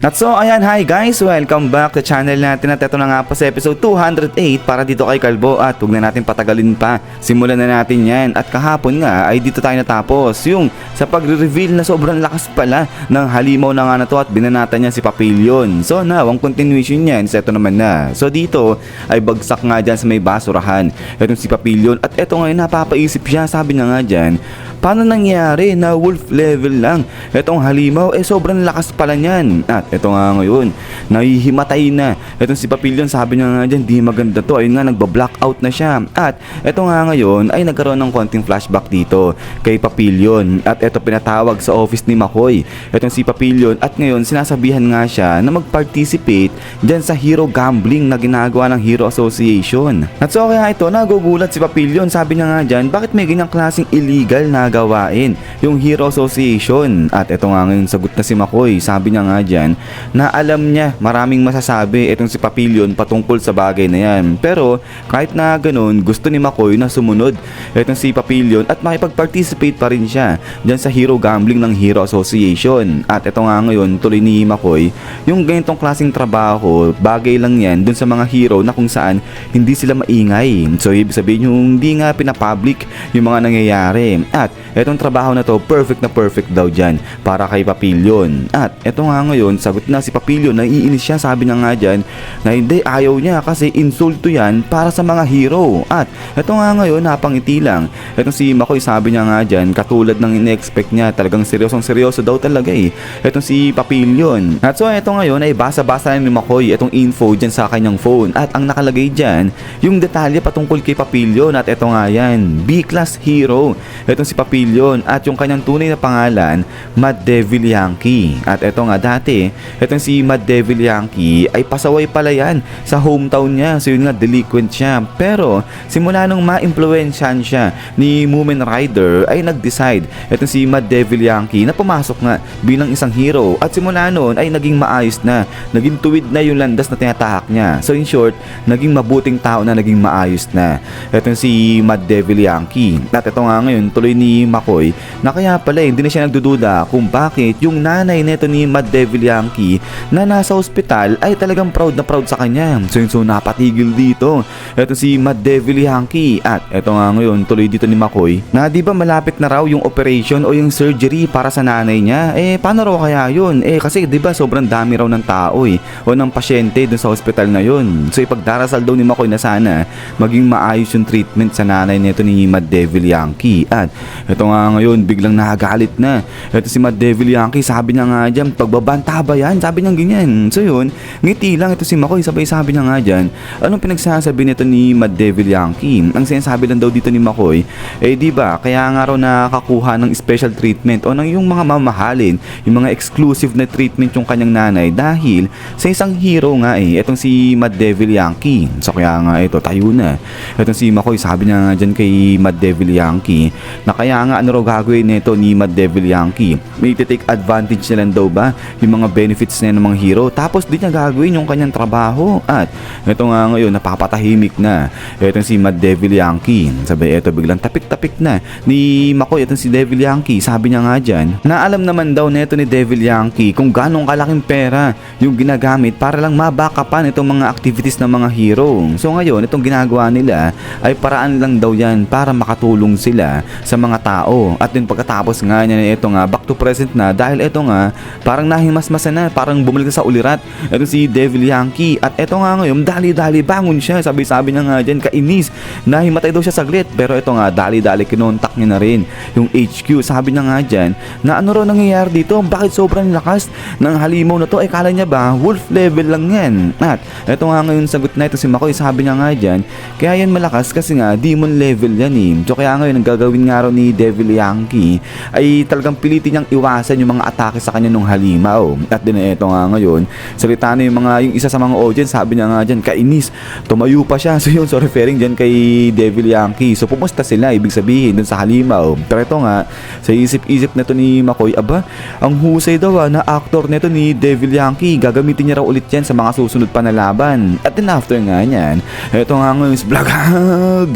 At so, ayan, hi guys! Welcome back sa channel natin at ito na nga po sa episode 208 para dito kay Kalbo at huwag na natin patagalin pa. Simulan na natin yan at kahapon nga ay dito tayo natapos yung sa pagre-reveal na sobrang lakas pala ng halimaw na nga na to at binanata niya si Papillion. So now, ang continuation niyan sa ito naman na. So dito ay bagsak nga dyan sa may basurahan itong si Papillion at ito ngayon napapaisip siya, sabi niya nga dyan, paano nangyari na wolf level lang itong halimaw sobrang lakas pala niyan. At ito nga ngayon, nahihimatay na itong si Papillion, sabi niya nga dyan, di maganda to. Ayun nga, nagba-blackout na siya. At ito nga ngayon ay nagkaroon ng konting flashback dito kay Papillion. At ito pinatawag sa office ni McCoy itong si Papillion at ngayon sinasabihan nga siya na mag-participate dyan sa hero gambling na ginagawa ng Hero Association. At so kaya ito, nagugulat si Papillion, sabi niya nga dyan, bakit may ganyang klaseng illegal na gawain yung Hero Association? At ito nga ngayon, sagot na si McCoy, sabi niya nga dyan na alam niya maraming masasabi itong si Papillion patungkol sa bagay na yan. Pero kahit na ganun, gusto ni McCoy na sumunod itong si Papillion at makipag-participate pa rin siya dyan sa hero gambling ng Hero Association. At ito nga ngayon, tuloy ni McCoy, yung ganitong klaseng trabaho, bagay lang yan dun sa mga hero na kung saan hindi sila maingay. So ibig sabihin yung hindi nga pinapublic yung mga nangyayari. At itong trabaho na to, perfect na perfect daw dyan para kay Papillion. At ito nga ngayon, sagot na si Papillion, naiinis siya, sabi niya nga dyan na hindi, ayaw niya kasi insulto yan para sa mga hero. At ito nga ngayon, napangiti lang itong si McCoy, sabi niya nga dyan, katulad ng in-expect niya, talagang seryosong seryoso daw talaga itong si Papillion. At so ito ngayon ay basa-basa ni McCoy itong info dyan sa kanyang phone at ang nakalagay dyan yung detalye patungkol kay Papillion. At ito nga yan, B-class hero itong si Papillion at yung kanyang tunay na pangalan, Mad Devil Yankee. At ito nga dati, itong si Mad Devil Yankee ay pasaway pala yan sa hometown niya. So yun nga, delinquent siya. Pero simula nung ma-influensyan siya ni Moomin Rider ay nag-decide itong si Mad Devil Yankee na pumasok nga bilang isang hero. At simula noon ay naging maayos na, naging tuwid na yung landas na tinatahak niya. So in short, naging mabuting tao na, naging maayos na itong si Mad Devil Yankee. At ito nga ngayon, tuloy ni McCoy na kaya pala hindi na siya nagdududa kung bakit yung nanay nito ni Mad Devil Yankee na nasa ospital ay talagang proud na proud sa kanya. So napatigil dito ito si Mad Devil Yankee. At ito nga ngayon, tuloy dito ni McCoy na di ba malapit na raw yung operation o yung surgery para sa nanay niya. Paano raw kaya yun? Kasi di ba sobrang dami raw ng tao o ng pasyente dun sa ospital na yun. So ipagdarasal daw ni McCoy na sana maging maayos yung treatment sa nanay nito ni Mad Devil Yankee. At ito nga ngayon, biglang nakagalit na ito si Mad Devil Yankee, sabi niya nga dyan, pagbabanta ba yan? Sabi niya ganyan. So yun, ngiti lang ito si McCoy, sabi niya nga dyan, anong pinagsasabi nito ni Mad Devil Yankee? Ang sinasabi lang daw dito ni McCoy, di ba, kaya nga raw nakakuha ng special treatment o ng yung mga mamahalin, yung mga exclusive na treatment yung kanyang nanay dahil sa isang hero nga itong si Mad Devil Yankee. So kaya nga ito, tayo na itong si McCoy, sabi niya nga dyan kay Mad Devil Yankee na kaya nga ano raw gagawin nito ni Mad Devil Yankee, may take advantage na lang daw ba yung mga benefits na ng mga hero, tapos di niya gagawin yung kanyang trabaho. At ito nga ngayon, napapatahimik na itong si Mad Devil Yankee. Sabi ito, biglang tapik-tapik na ni McCoy itong si Devil Yankee, sabi niya nga dyan na alam naman daw neto ni Devil Yankee kung ganong kalaking pera yung ginagamit para lang mabakapan itong mga activities ng mga hero. So ngayon, itong ginagawa nila ay paraan lang daw yan para makatulong sila sa mga tao. At din pagkatapos nga niya, ito nga, back to present na dahil ito nga, parang nahimasmasan na, parang bumalik sa ulirat ito si Devil Yankee. At ito nga ngayon, dali-dali bangon siya, sabi niya nga dyan, kainis, nahimatay daw siya saglit. Pero ito nga, dali-dali kinontak niya na rin yung HQ, sabi niya nga dyan na ano raw nangyayari dito, bakit sobrang lakas ng halimaw na to, kala niya ba wolf level lang yan. At ito nga ngayon, sagot na ito si McCoy, sabi niya nga dyan, kaya yan malakas kasi nga demon level yan So kaya ngayon, ang gagawin nga raw ni Devil Yankee ay talagang pilitin niyang iwasan yung mga atake sa kanya nung halimaw. At din ito nga ngayon, salita na yung isa sa mga audience, sabi niya nga dyan, kainis, tumayo pa siya. So yun, so referring dyan kay Devil Yankee. So pumusta sila, ibig sabihin dun sa halimaw. Pero ito nga, sa isip-isip na to ni McCoy, aba, ang husay daw na actor nito ni Devil Yankee, gagamitin niya raw ulit yan sa mga susunod pa na laban. At then after nga yan, ito nga ngayon, vlog,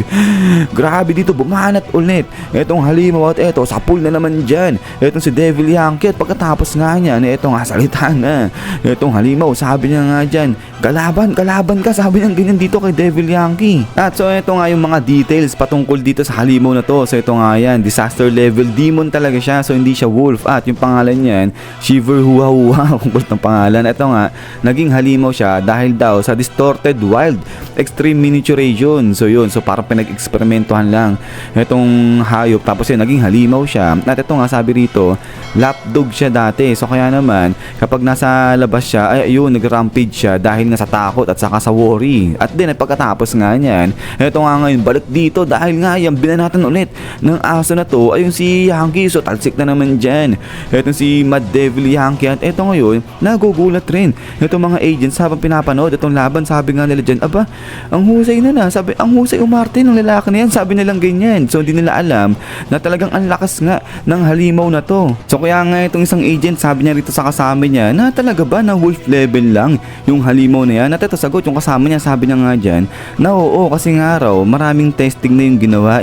grabe dito, bumanat ulit itong halimaw halimaw at eto sa pool na naman dyan. Etong si Devil Yankee at pagkatapos nga niya na eto nga salita na. Etong halimaw sabi niya nga dyan, kalaban ka, sabi niya ganyan dito kay Devil Yankee. At so eto nga yung mga details patungkol dito sa halimaw na to. So ito nga yan, disaster level demon talaga siya, so hindi siya wolf. At yung pangalan niyan, Shiver Hua Hua kung ng pangalan. Ito nga, naging halimaw siya dahil daw sa distorted wild extreme miniaturation. So yun, so parang pinag-eksperimentuhan lang itong hayop, tapos yun, naging halimaw siya. At ito nga sabi rito, lapdog siya dati, so kaya naman kapag nasa labas siya, ay yun, nag-rampage siya dahil nga sa takot at saka sa worry. At din at pagkatapos nga niyan, ito nga ngayon balik dito dahil nga yung binanatan ulit ng aso na to ay yung si Yankee. So talsik na naman dyan itong si Mad Devil Yankee. At ito ngayon, nagugulat rin itong mga agents habang pinapanood itong laban. Sabi nga nila dyan, aba, ang husay na, sabi, ang husay umarte ng lalaki na yan, sabi nilang ganyan. So hindi nila alam na talagang ang lakas nga ng halimaw na to. So kaya nga itong isang agent, sabi niya rito sa kasama niya, na talaga ba na wolf level lang yung halimaw na yan? At ito sagot yung kasama niya, sabi niya nga dyan, na oo, kasi nga raw maraming testing na yung ginawa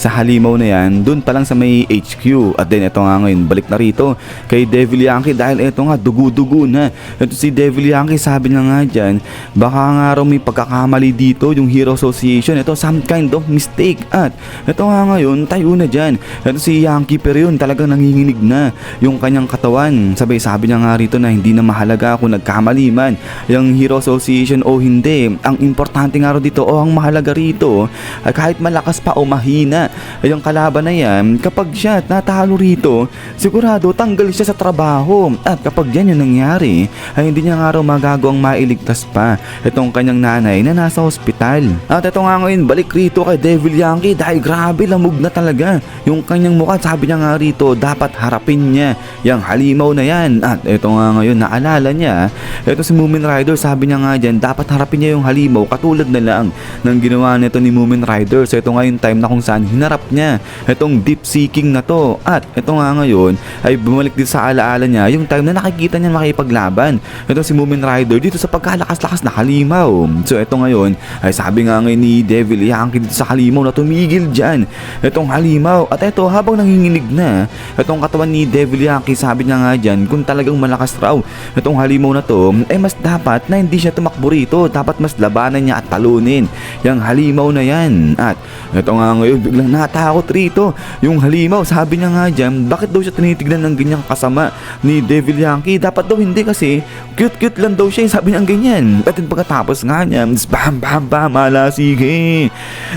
sa halimaw na yan, dun pa lang sa may HQ. At then ito nga ngayon, balik na rito kay Devil Yankee dahil ito nga, dugu-dugu na. Ito si Devil Yankee, sabi niya nga dyan, baka nga raw may pagkakamali dito yung Hero Association. Ito, some kind of mistake. At ito nga ngayon, tayo na dyan. Ito si Yankee, pero yun, talagang nanginginig na yung kanyang katawan. Sabi niya nga rito na hindi na mahalaga kung nagkamali man yung Hero Association o hindi. Ang importante nga raw dito o ang mahalaga rito ay kahit malakas pa o mahina ay yung kalaban na yan, kapag siya natalo rito, sigurado tanggal siya sa trabaho. At kapag yan yung nangyari, ay hindi niya nga raw magagawang mailigtas pa itong kanyang nanay na nasa ospital. At ito nga ngayon, balik rito kay Devil Yankee dahil grabe, lamog na talaga yung kanyang mukha. Sabi niya nga rito, dapat harapin niya yung halimaw na yan. At ito nga ngayon, naalala niya, ito si Moomin Rider, sabi niya nga dyan, dapat harapin niya yung halimaw katulad na lang ng ginawa nito ni Moomin Rider. So ito nga yung time na kung saan hinarap niya itong deep seeking na to. At ito nga ngayon ay bumalik dito sa alaala niya yung time na nakikita niya makipaglaban ito si Moomin Rider dito sa pagkalakas-lakas na halimaw. So ito ngayon ay sabi nga ngayon ni Devil Yankee dito sa halimaw na tumigil dyan itong halimaw. At ito habang nanginginig na itong katawan ni Devil Yankee, sabi niya nga dyan, kung talagang malakas raw itong halimaw na to, ay mas dapat na hindi siya tumakbo rito, dapat mas labanan niya at talunin yung halimaw na yan. At ito nga ngayon, biglang natakot rito yung halimaw. Sabi niya nga dyan, bakit daw siya tinitignan ng ganyang kasama ni Devil Yankee? Dapat daw hindi, kasi cute lang daw siya, sabi niya ganyan. At pagkatapos nga niya, bam bam bam, ala sige,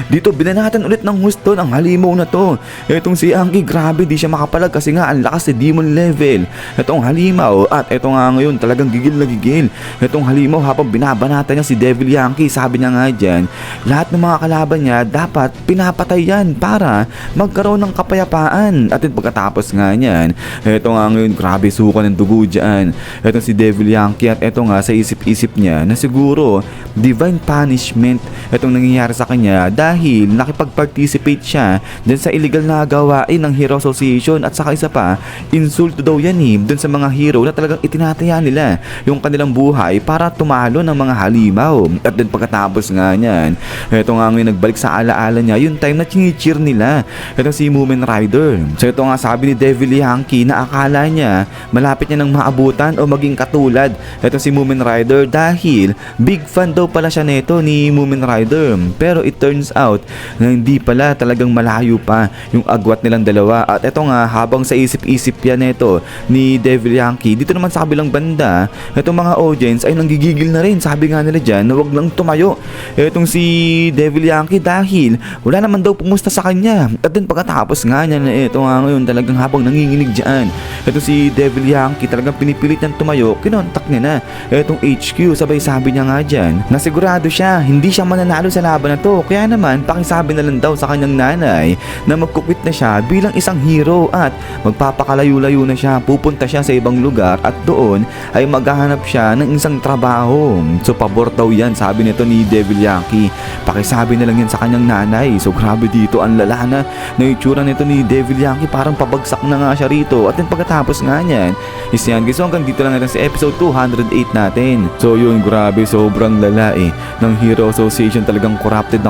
dito binanatan ulit ng husto ng halimaw na to. Itong si Yankee, grabe, di siya makapalag kasi nga ang lakas sa demon level itong halimaw. At ito nga ngayon, talagang gigil na gigil itong halimaw habang binabanatan niya si Devil Yankee. Sabi niya nga dyan, lahat ng mga kalaban niya dapat pinapatay yan para magkaroon ng kapayapaan. At pagkatapos nga niyan, ito nga ngayon, grabe, suka ng dugo dyan itong si Devil Yankee. At ito nga sa isip-isip niya na siguro divine punishment itong nangyayari sa kanya dahil nakipag-participate siya dun sa illegal na gawain ng Hero Association. At saka isa pa, insulto daw yan dun sa mga hero na talagang itinataya nila yung kanilang buhay para tumalo ng mga halimaw. At then pagkatapos nga niyan, ito nga ngayon, nagbalik sa alaala niya yung time na chini-cheer nila itong si Moomin Rider. So ito nga sabi ni Devil Yankee na akala niya malapit niya nang maabutan o maging katulad itong si Moomin Rider dahil big fan daw pala siya nito ni Moomin Rider. Pero it turns out na hindi pala, talagang malayo pa yung agwat nilang dalawa. At ito nga, habang sa isip-isip yan nito ni Devil Yankee, dito naman sa kabilang banda, itong mga audience ay nanggigigil na rin. Sabi nga nila dyan na wag lang tumayo itong si Devil Yankee dahil wala naman daw pumusta sa kanya. At then pagkatapos nga niya na ito nga ngayon, talagang habang nanginginig dyan itong si Devil Yankee, talagang pinipilit niyang tumayo, kinontak niya na itong HQ. Sabay sabi niya nga dyan na sigurado siya hindi siya mananalo sa laban na to, kaya naman pakisabi na lang daw sa kanyang nanay na magkukwit na siya bilang isang hero at magpapakalayo-layo na siya, pupunta siya sa ibang lugar at doon ay maghahanap siya ng isang trabaho. So pabor daw yan, sabi nito ni Devil Yankee, pakisabi na lang yan sa kanyang nanay. So grabe dito, ang lala na itsura nito ni Devil Yankee, parang pabagsak na nga siya rito. At then pagkatapos nga niyan is yan guys, so hanggang dito lang natin sa episode 208 natin. So yun, grabe, sobrang lala ng Hero Association, talagang corrupted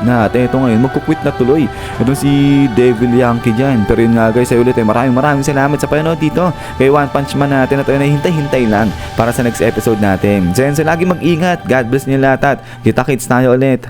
na. At eto ngayon, magkukwit na tuloy ito si si Devil Yankee dyan. Pero yun nga guys, ay ulit maraming salamat sa panonood dito kay One Punch Man natin at na hintay-hintay lang para sa next episode natin. So lagi mag-ingat, God bless niyo lahat at kita-kits tayo ulit.